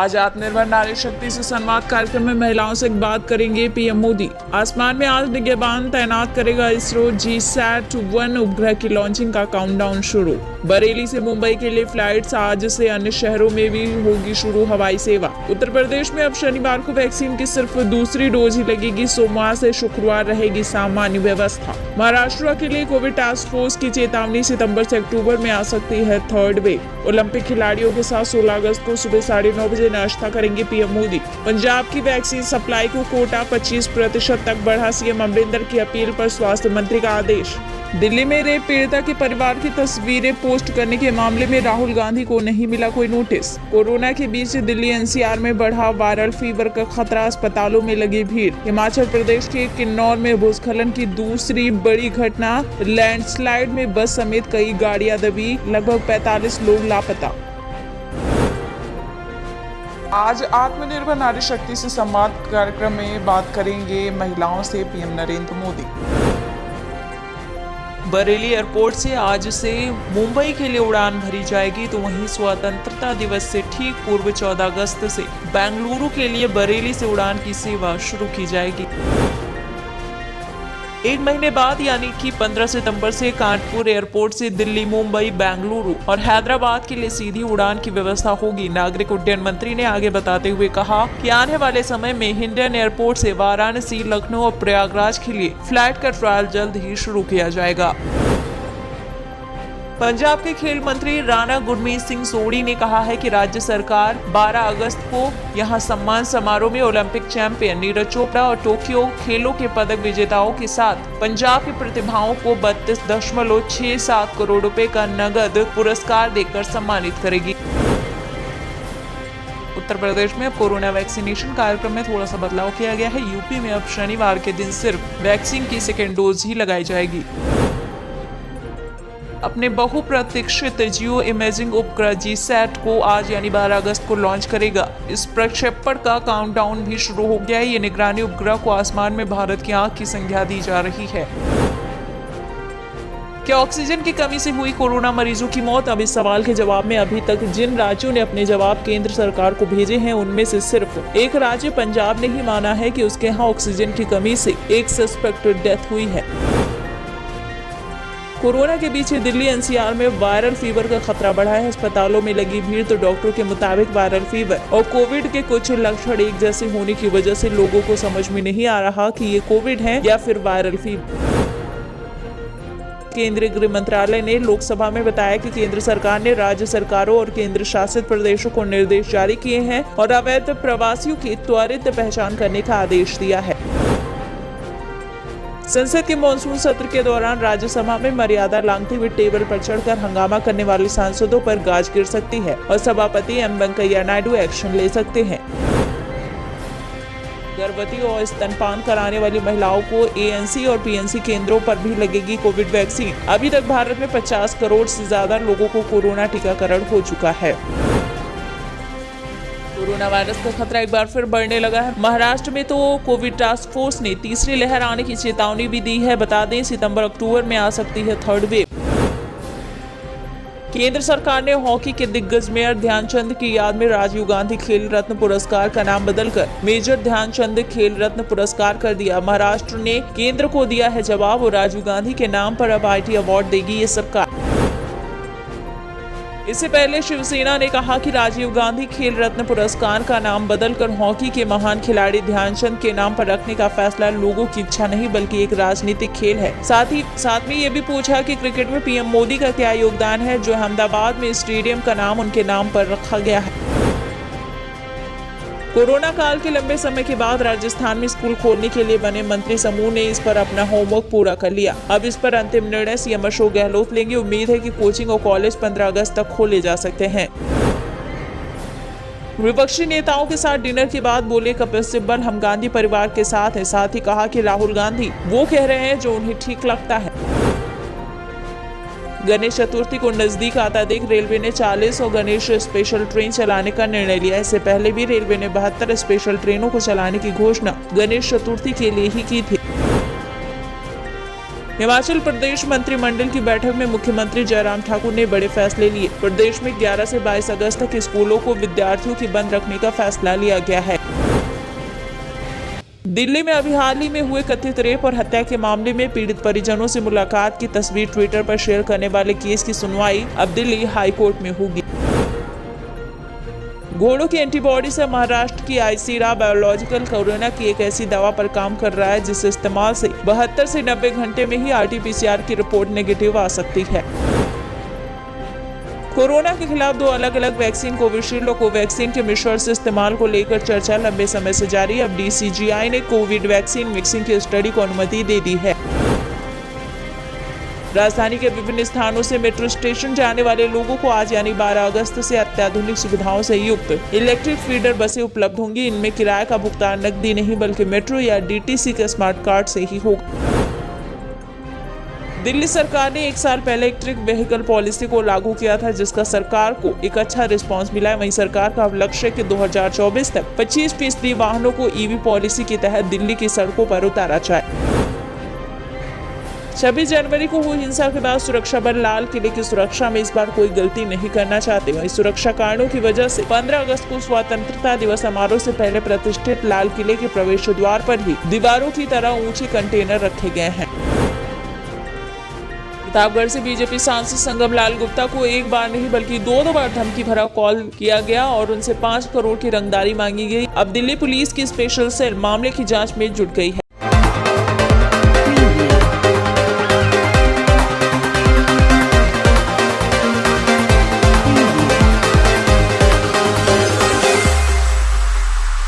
आज आत्मनिर्भर नारी शक्ति से संवाद कार्यक्रम में महिलाओं से बात करेंगे पीएम मोदी। आसमान में आज निगहबान तैनात करेगा इसरो। GSAT-1 उपग्रह की लॉन्चिंग का काउंटडाउन शुरू। बरेली से मुंबई के लिए फ्लाइट्स आज से अन्य शहरों में भी होगी शुरू हवाई सेवा। उत्तर प्रदेश में अब शनिवार को वैक्सीन की सिर्फ दूसरी डोज ही लगेगी। सोमवार से शुक्रवार रहेगी सामान्य व्यवस्था। महाराष्ट्र के लिए कोविड टास्क फोर्स की चेतावनी, सितंबर से अक्टूबर में आ सकती है थर्ड वेव। ओलंपिक खिलाड़ियों के साथ 16 अगस्त को सुबह 9:30 बजे नाश्ता करेंगे पीएम मोदी। पंजाब की वैक्सीन सप्लाई को कोटा 25% तक बढ़ा। सीएम अमरिंदर की अपील पर स्वास्थ्य मंत्री का आदेश। दिल्ली में रेप पीड़िता के परिवार की तस्वीरें पोस्ट करने के मामले में राहुल गांधी को नहीं मिला कोई नोटिस। कोरोना के बीच दिल्ली NCR में बढ़ा वायरल फीवर का खतरा, अस्पतालों में लगी भीड़। हिमाचल प्रदेश के किन्नौर में भूस्खलन की दूसरी बड़ी घटना, लैंडस्लाइड में बस समेत कई गाड़ियां दबी, लगभग 45 लोग लापता। आज आत्मनिर्भर नारी शक्ति से संवाद कार्यक्रम में बात करेंगे महिलाओं से पीएम नरेंद्र मोदी। बरेली एयरपोर्ट से आज से मुंबई के लिए उड़ान भरी जाएगी, तो वहीं स्वतंत्रता दिवस से ठीक पूर्व 14 अगस्त से बेंगलुरु के लिए बरेली से उड़ान की सेवा शुरू की जाएगी। एक महीने बाद यानी कि 15 सितंबर से कानपुर एयरपोर्ट से दिल्ली, मुंबई, बेंगलुरु और हैदराबाद के लिए सीधी उड़ान की व्यवस्था होगी। नागरिक उड्डयन मंत्री ने आगे बताते हुए कहा कि आने वाले समय में हिंडन एयरपोर्ट से वाराणसी, लखनऊ और प्रयागराज के लिए फ्लाइट का ट्रायल जल्द ही शुरू किया जाएगा। पंजाब के खेल मंत्री राणा गुरमीत सिंह सोढ़ी ने कहा है कि राज्य सरकार 12 अगस्त को यहां सम्मान समारोह में ओलंपिक चैंपियन नीरज चोपड़ा और टोक्यो खेलों के पदक विजेताओं के साथ पंजाब की प्रतिभाओं को 32.67 करोड़ रुपए का नगद पुरस्कार देकर सम्मानित करेगी। उत्तर प्रदेश में अब कोरोना वैक्सीनेशन कार्यक्रम में थोड़ा सा बदलाव किया गया है। यूपी में अब शनिवार के दिन सिर्फ वैक्सीन की सेकेंड डोज ही लगाई जाएगी। अपने बहुप्रतीक्षित जियो इमेजिंग उपग्रह GSAT को आज यानी 12 अगस्त को लॉन्च करेगा। इस प्रक्षेपण का काउंटडाउन भी शुरू हो गया है। ये निगरानी उपग्रह को आसमान में भारत की आंख की संज्ञा दी जा रही है। क्या ऑक्सीजन की कमी से हुई कोरोना मरीजों की मौत? अब इस सवाल के जवाब में अभी तक जिन राज्यों ने अपने जवाब केंद्र सरकार को भेजे हैं, उनमें से सिर्फ एक राज्य पंजाब ने ही माना है कि उसके यहाँ ऑक्सीजन की कमी से एक सस्पेक्टेड डेथ हुई है। कोरोना के बीच दिल्ली NCR में वायरल फीवर का खतरा बढ़ा है। अस्पतालों में लगी भीड़, तो डॉक्टरों के मुताबिक वायरल फीवर और कोविड के कुछ लक्षण एक जैसे होने की वजह से लोगों को समझ में नहीं आ रहा कि ये कोविड है या फिर वायरल फीवर। केंद्रीय गृह मंत्रालय ने लोकसभा में बताया कि केंद्र सरकार ने राज्य सरकारों और केंद्र शासित प्रदेशों को निर्देश जारी किए हैं और अवैध प्रवासियों की त्वरित पहचान करने का आदेश दिया है। संसद के मॉनसून सत्र के दौरान राज्यसभा में मर्यादा लांघते हुए टेबल पर चढ़कर हंगामा करने वाले सांसदों पर गाज गिर सकती है और सभापति M वेंकैया नायडू एक्शन ले सकते हैं। गर्भवती और स्तनपान कराने वाली महिलाओं को ANC और PNC केंद्रों पर भी लगेगी कोविड वैक्सीन। अभी तक भारत में 50 करोड़ से ज्यादा लोगों को कोरोना टीकाकरण हो चुका है। कोरोना वायरस का खतरा एक बार फिर बढ़ने लगा है। महाराष्ट्र में तो कोविड टास्क फोर्स ने तीसरी लहर आने की चेतावनी भी दी है। बता दें, सितंबर अक्टूबर में आ सकती है थर्ड वेव। केंद्र सरकार ने हॉकी के दिग्गज मेजर ध्यानचंद की याद में राजीव गांधी खेल रत्न पुरस्कार का नाम बदलकर मेजर ध्यानचंद खेल रत्न पुरस्कार कर दिया। महाराष्ट्र ने केंद्र को दिया है जवाब और राजीव गांधी के नाम पर अब IT अवार्ड देगी ये सरकार। इससे पहले शिवसेना ने कहा कि राजीव गांधी खेल रत्न पुरस्कार का नाम बदलकर हॉकी के महान खिलाड़ी ध्यानचंद के नाम पर रखने का फैसला लोगों की इच्छा नहीं बल्कि एक राजनीतिक खेल है। साथ में ये भी पूछा कि क्रिकेट में पीएम मोदी का क्या योगदान है, जो अहमदाबाद में स्टेडियम का नाम उनके नाम पर रखा गया है। कोरोना काल के लंबे समय के बाद राजस्थान में स्कूल खोलने के लिए बने मंत्री समूह ने इस पर अपना होमवर्क पूरा कर लिया। अब इस पर अंतिम निर्णय CM अशोक गहलोत लेंगे। उम्मीद है कि कोचिंग और कॉलेज 15 अगस्त तक खोले जा सकते हैं। विपक्षी नेताओं के साथ डिनर के बाद बोले कपिल सिब्बल, हम गांधी परिवार के साथ हैं। साथ ही कहा कि राहुल गांधी वो कह रहे हैं जो उन्हें ठीक लगता है। गणेश चतुर्थी को नजदीक आता देख रेलवे ने 40 और गणेश स्पेशल ट्रेन चलाने का निर्णय लिया। इससे पहले भी रेलवे ने 72 स्पेशल ट्रेनों को चलाने की घोषणा गणेश चतुर्थी के लिए ही की थी। हिमाचल प्रदेश मंत्रिमंडल की बैठक में मुख्यमंत्री जयराम ठाकुर ने बड़े फैसले लिए। प्रदेश में 11 से 22 अगस्त तक स्कूलों को विद्यार्थियों की बंद रखने का फैसला लिया गया है। दिल्ली में अभी हाल ही में हुए कथित रेप और हत्या के मामले में पीड़ित परिजनों से मुलाकात की तस्वीर ट्विटर पर शेयर करने वाले केस की सुनवाई अब दिल्ली हाई कोर्ट में होगी। घोड़ों की एंटीबॉडी से महाराष्ट्र की आईसीरा बायोलॉजिकल कोरोना की एक ऐसी दवा पर काम कर रहा है जिस इस्तेमाल से 72 से 90 घंटे में ही RT-PCR की रिपोर्ट नेगेटिव आ सकती है। कोरोना के खिलाफ 2 अलग अलग वैक्सीन कोविशील्ड और कोवैक्सीन के मिश्रण से इस्तेमाल को लेकर चर्चा लंबे समय से जारी। अब DCGI ने कोविड वैक्सीन मिक्सिंग की स्टडी को अनुमति दे दी है। राजधानी के विभिन्न स्थानों से मेट्रो स्टेशन जाने वाले लोगों को आज यानी 12 अगस्त से अत्याधुनिक सुविधाओं से युक्त इलेक्ट्रिक फीडर बसें उपलब्ध होंगी। इनमें किराए का भुगतान नकदी नहीं बल्कि मेट्रो या DTC के स्मार्ट कार्ड से ही होगा। दिल्ली सरकार ने 1 साल पहले इलेक्ट्रिक व्हीकल पॉलिसी को लागू किया था, जिसका सरकार को एक अच्छा रिस्पांस मिला है। वहीं सरकार का अब लक्ष्य है कि 2024 तक 25% वाहनों को EV पॉलिसी के तहत दिल्ली की सड़कों पर उतारा जाए। 26 जनवरी को हुई हिंसा के बाद सुरक्षा बल लाल किले की सुरक्षा में इस बार कोई गलती नहीं करना चाहते। वहीं सुरक्षा कारणों की वजह से 15 अगस्त को स्वतंत्रता दिवस समारोह से पहले प्रतिष्ठित लाल किले के प्रवेश द्वार पर ही दीवारों की तरह ऊंचे कंटेनर रखे गए हैं। प्रतापगढ़ से बीजेपी सांसद संगम लाल गुप्ता को एक बार नहीं बल्कि 2 बार धमकी भरा कॉल किया गया और उनसे 5 करोड़ की रंगदारी मांगी गई। अब दिल्ली पुलिस की स्पेशल सेल मामले की जांच में जुट गई है।